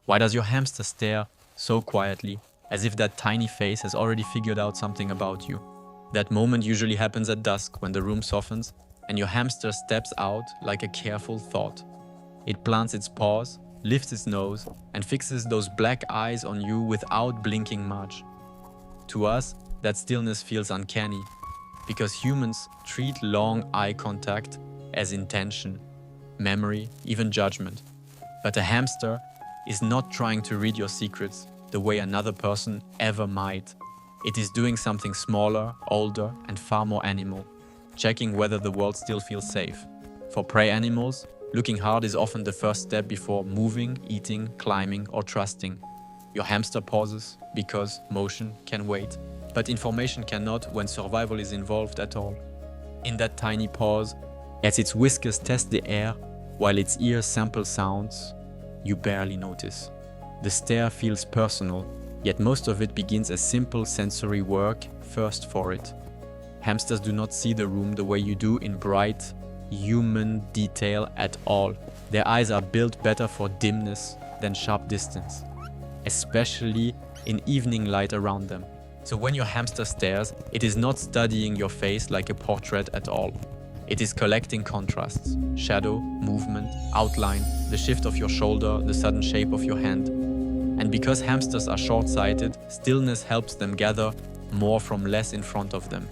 Why does your hamster stare so quietly, as if that tiny face has already figured out something about you? That moment usually happens at dusk when the room softens and your hamster steps out like a careful thought. It plants its paws, lifts its nose, and fixes those black eyes on you without blinking much. To us, that stillness feels uncanny, because humans treat long eye contact as intention, memory, even judgment. But a hamster is not trying to read your secrets the way another person ever might. It is doing something smaller, older, and far more animal, checking whether the world still feels safe. For prey animals, looking hard is often the first step before moving, eating, climbing, or trusting. Your hamster pauses because motion can wait, but information cannot when survival is involved at all. In that tiny pause, as its whiskers test the air while its ears sample sounds, you barely notice. The stare feels personal, yet most of it begins as simple sensory work first for it. Hamsters do not see the room the way you do in bright, human detail at all. Their eyes are built better for dimness than sharp distance, especially in evening light around them. So when your hamster stares, it is not studying your face like a portrait at all. It is collecting contrasts, shadow, movement, outline, the shift of your shoulder, the sudden shape of your hand. And because hamsters are short-sighted, stillness helps them gather more from less in front of them.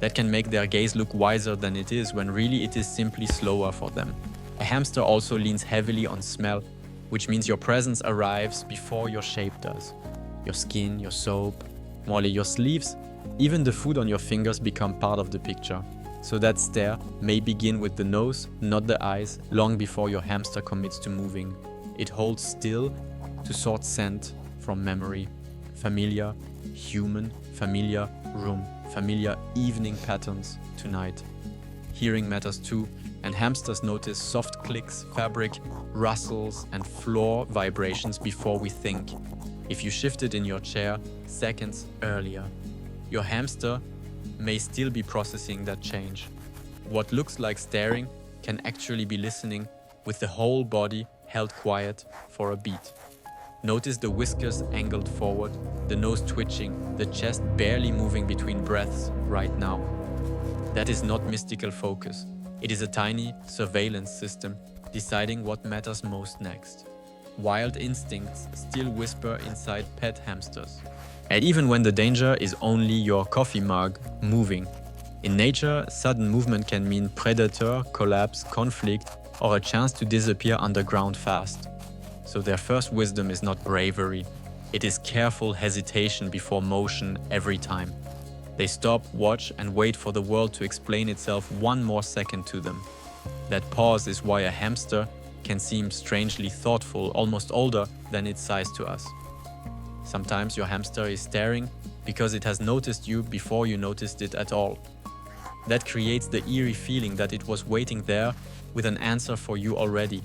That can make their gaze look wiser than it is when really it is simply slower for them. A hamster also leans heavily on smell, which means your presence arrives before your shape does. Your skin, your soap, more your sleeves, even the food on your fingers become part of the picture. So that stare may begin with the nose, not the eyes, long before your hamster commits to moving. It holds still to sort scent from memory. Familiar, human, familiar, room, familiar evening patterns tonight. Hearing matters too, and hamsters notice soft clicks, fabric, rustles, and floor vibrations before we think. If you shifted in your chair seconds earlier, your hamster may still be processing that change. What looks like staring can actually be listening with the whole body held quiet for a beat. Notice the whiskers angled forward, the nose twitching, the chest barely moving between breaths right now. That is not mystical focus. It is a tiny surveillance system deciding what matters most next. Wild instincts still whisper inside pet hamsters. And even when the danger is only your coffee mug moving. In nature, sudden movement can mean predator, collapse, conflict, or a chance to disappear underground fast. So their first wisdom is not bravery. It is careful hesitation before motion every time. They stop, watch, and wait for the world to explain itself one more second to them. That pause is why a hamster can seem strangely thoughtful, almost older than its size to us. Sometimes your hamster is staring because it has noticed you before you noticed it at all. That creates the eerie feeling that it was waiting there with an answer for you already.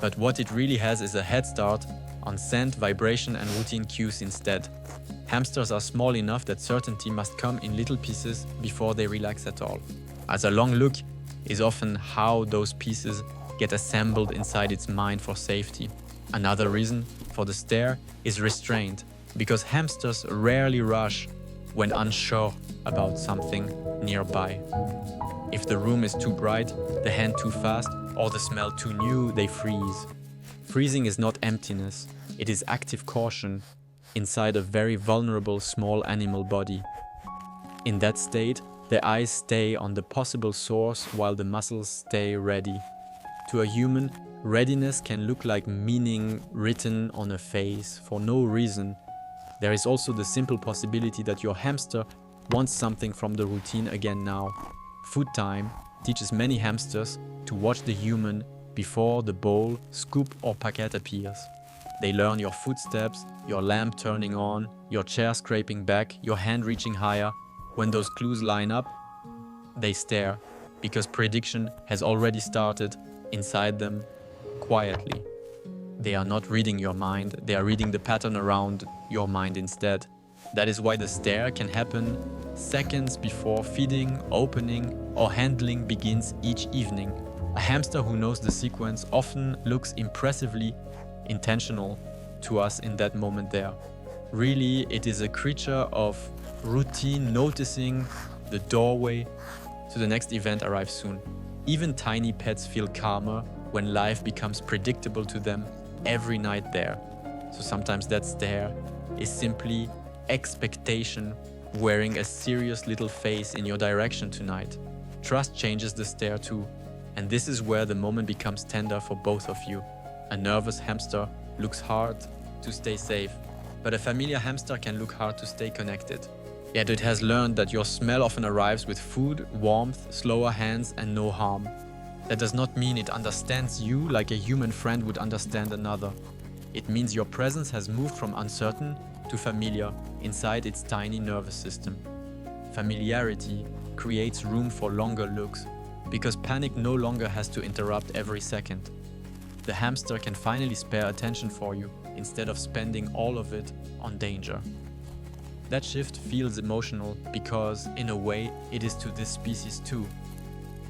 But what it really has is a head start on scent, vibration, and routine cues instead. Hamsters are small enough that certainty must come in little pieces before they relax at all. As a long look is often how those pieces get assembled inside its mind for safety. Another reason for the stare is restraint, because hamsters rarely rush when unsure about something nearby. If the room is too bright, the hand too fast, or the smell too new, they freeze. Freezing is not emptiness, it is active caution inside a very vulnerable small animal body. In that state, the eyes stay on the possible source while the muscles stay ready. To a human, readiness can look like meaning written on a face for no reason. There is also the simple possibility that your hamster wants something from the routine again now. Food time teaches many hamsters to watch the human before the bowl, scoop, or packet appears. They learn your footsteps, your lamp turning on, your chair scraping back, your hand reaching higher. When those clues line up, they stare, because prediction has already started inside them quietly. They are not reading your mind, they are reading the pattern around your mind instead. That is why the stare can happen seconds before feeding, opening, or handling begins each evening. A hamster who knows the sequence often looks impressively intentional, to us in that moment there. Really, it is a creature of routine, noticing the doorway to the next event arrives soon. Even tiny pets feel calmer when life becomes predictable to them every night there. So sometimes that stare is simply expectation wearing a serious little face in your direction tonight. Trust changes the stare too, and this is where the moment becomes tender for both of you. A nervous hamster looks hard to stay safe, but a familiar hamster can look hard to stay connected. Yet it has learned that your smell often arrives with food, warmth, slower hands, and no harm. That does not mean it understands you like a human friend would understand another. It means your presence has moved from uncertain to familiar inside its tiny nervous system. Familiarity creates room for longer looks, because panic no longer has to interrupt every second. The hamster can finally spare attention for you instead of spending all of it on danger. That shift feels emotional because, in a way, it is to this species too.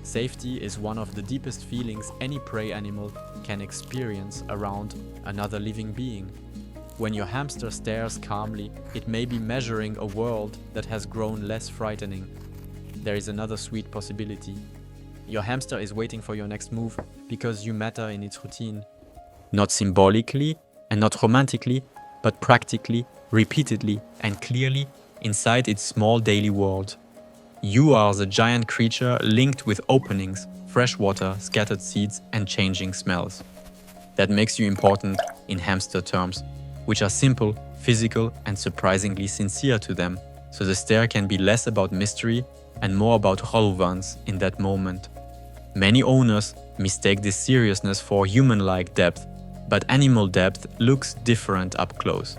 Safety is one of the deepest feelings any prey animal can experience around another living being. When your hamster stares calmly, it may be measuring a world that has grown less frightening. There is another sweet possibility. Your hamster is waiting for your next move because you matter in its routine. Not symbolically and not romantically, but practically, repeatedly and clearly inside its small daily world. You are the giant creature linked with openings, fresh water, scattered seeds and changing smells. That makes you important in hamster terms, which are simple, physical and surprisingly sincere to them. So the stare can be less about mystery and more about relevance in that moment. Many owners mistake this seriousness for human-like depth, but animal depth looks different up close.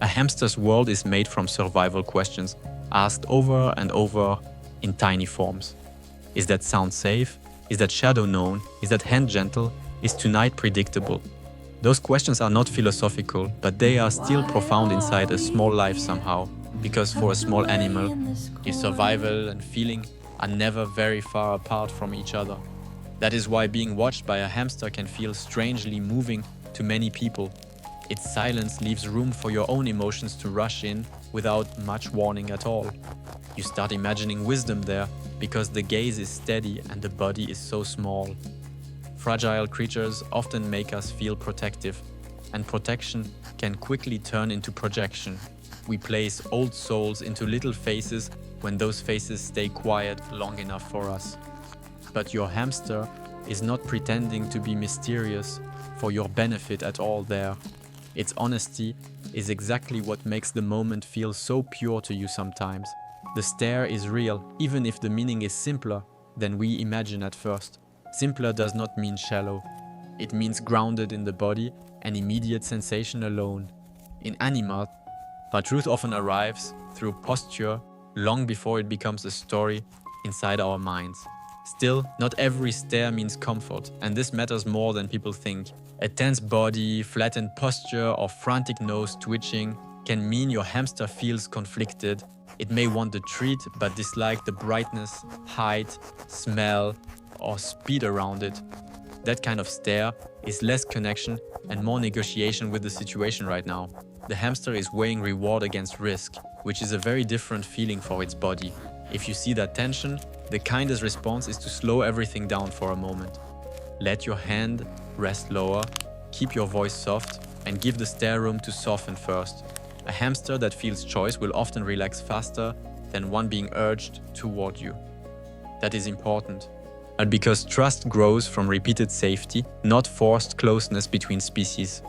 A hamster's world is made from survival questions, asked over and over in tiny forms. Is that sound safe? Is that shadow known? Is that hand gentle? Is tonight predictable? Those questions are not philosophical, but they are still profound inside a small life somehow. Because for a small animal, your survival and feeling are never very far apart from each other. That is why being watched by a hamster can feel strangely moving to many people. Its silence leaves room for your own emotions to rush in without much warning at all. You start imagining wisdom there because the gaze is steady and the body is so small. Fragile creatures often make us feel protective, and protection can quickly turn into projection. We place old souls into little faces when those faces stay quiet long enough for us. But your hamster is not pretending to be mysterious for your benefit at all there. Its honesty is exactly what makes the moment feel so pure to you sometimes. The stare is real, even if the meaning is simpler than we imagine at first. Simpler does not mean shallow. It means grounded in the body and immediate sensation alone. In animals, our truth often arrives through posture long before it becomes a story inside our minds. Still, not every stare means comfort, and this matters more than people think. A tense body, flattened posture, or frantic nose twitching can mean your hamster feels conflicted. It may want the treat but dislike the brightness, height, smell, or speed around it. That kind of stare is less connection and more negotiation with the situation right now. The hamster is weighing reward against risk, which is a very different feeling for its body. If you see that tension, the kindest response is to slow everything down for a moment. Let your hand rest lower, keep your voice soft, and give the stare room to soften first. A hamster that feels choice will often relax faster than one being urged toward you. That is important. But because trust grows from repeated safety, not forced closeness between species.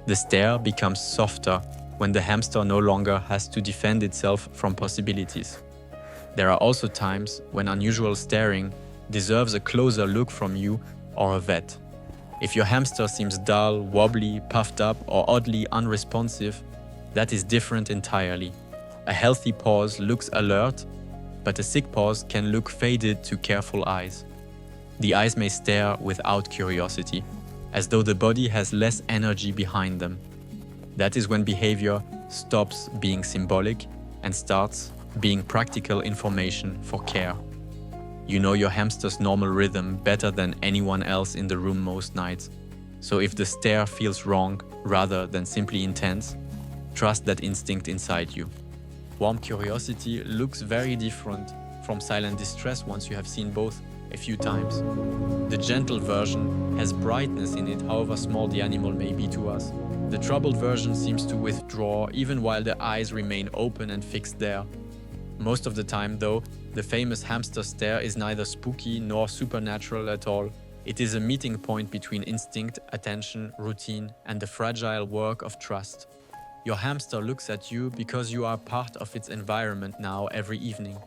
The stare becomes softer when the hamster no longer has to defend itself from possibilities. There are also times when unusual staring deserves a closer look from you or a vet. If your hamster seems dull, wobbly, puffed up, or oddly unresponsive, that is different entirely. A healthy paws looks alert, but a sick paws can look faded to careful eyes. The eyes may stare without curiosity, as though the body has less energy behind them. That is when behavior stops being symbolic and starts being practical information for care. You know your hamster's normal rhythm better than anyone else in the room most nights. So if the stare feels wrong rather than simply intense, trust that instinct inside you. Warm curiosity looks very different from silent distress once you have seen both a few times. The gentle version has brightness in it, however small the animal may be to us. The troubled version seems to withdraw even while the eyes remain open and fixed there. Most of the time, though, the famous hamster stare is neither spooky nor supernatural at all. It is a meeting point between instinct, attention, routine, and the fragile work of trust. Your hamster looks at you because you are part of its environment now every evening.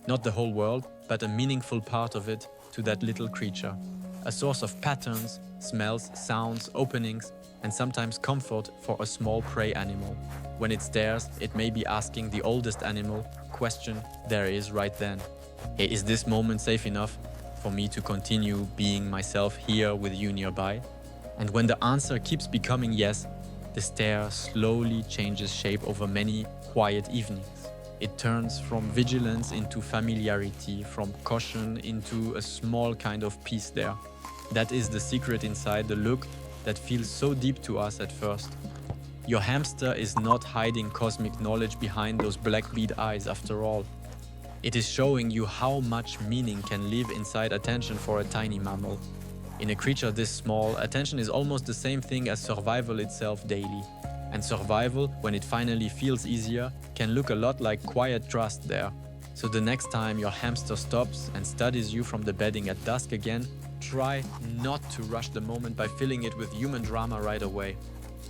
Not the whole world, but a meaningful part of it to that little creature. A source of patterns, smells, sounds, openings, and sometimes comfort for a small prey animal. When it stares, it may be asking the oldest animal question there is right then. Hey, is this moment safe enough for me to continue being myself here with you nearby? And when the answer keeps becoming yes, the stare slowly changes shape over many quiet evenings. It turns from vigilance into familiarity, from caution into a small kind of peace there. That is the secret inside the look that feels so deep to us at first. Your hamster is not hiding cosmic knowledge behind those black bead eyes after all. It is showing you how much meaning can live inside attention for a tiny mammal. In a creature this small, attention is almost the same thing as survival itself daily. And survival, when it finally feels easier, can look a lot like quiet trust there. So the next time your hamster stops and studies you from the bedding at dusk again, try not to rush the moment by filling it with human drama right away.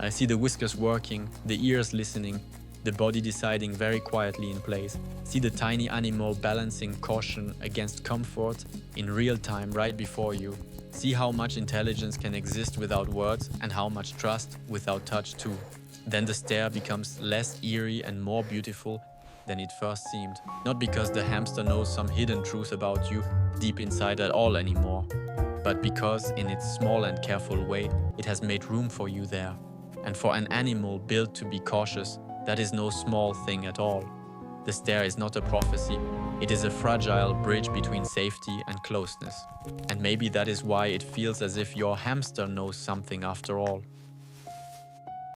I see the whiskers working, the ears listening, the body deciding very quietly in place. See the tiny animal balancing caution against comfort in real time right before you. See how much intelligence can exist without words and how much trust without touch too. Then the stare becomes less eerie and more beautiful than it first seemed. Not because the hamster knows some hidden truth about you deep inside at all anymore, but because in its small and careful way, it has made room for you there. And for an animal built to be cautious, that is no small thing at all. The stare is not a prophecy, it is a fragile bridge between safety and closeness. And maybe that is why it feels as if your hamster knows something after all.